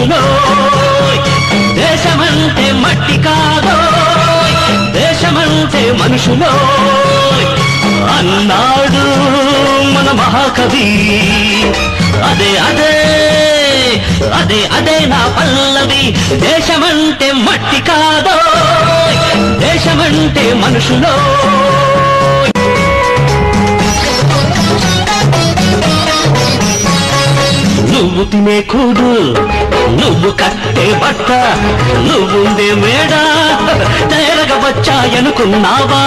మనుషులో దేశమంటే మట్టి కాదో దేశమంటే మనుషులో అన్నాడు మన మహాకవి అదే అదే అదే అదే నా పల్లవి దేశమంటే మట్టి కాదో దేశమంటే మనుషులో నువ్వు తినే కూడు నువ్వు కట్టే బట్ట నువ్వుండే మేడ తేరగ వచ్చాయనుకున్నావా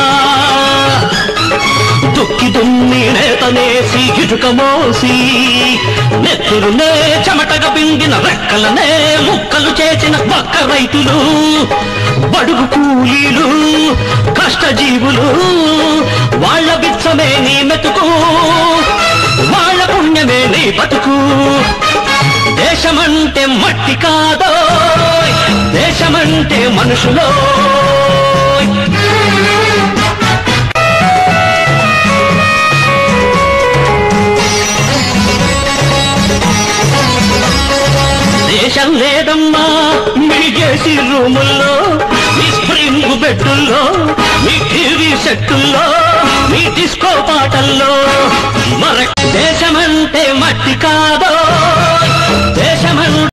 దుక్కి దున్ని నేతనేసి ఇటుక మోసి నెత్తురునే చెమటగా పిండిన రెక్కలనే ముక్కలు చేసిన పక్క రైతులు బడుగు కూలీలు కష్టజీవులు వాళ్ళ బిచ్చమే నీ మెతుకు వాళ్ళ పుణ్యమే నీ బతుకు దేశమంటే మట్టి కాదో దేశమంటే మనుషులో దేశం లేదమ్మా మీ చేసి రూముల్లో మీ స్ప్రింగ్ బెడ్డుల్లో మీ టీవీ సెట్టుల్లో మీ డిస్కో పాటల్లో దేశమంటే మట్టి కాదో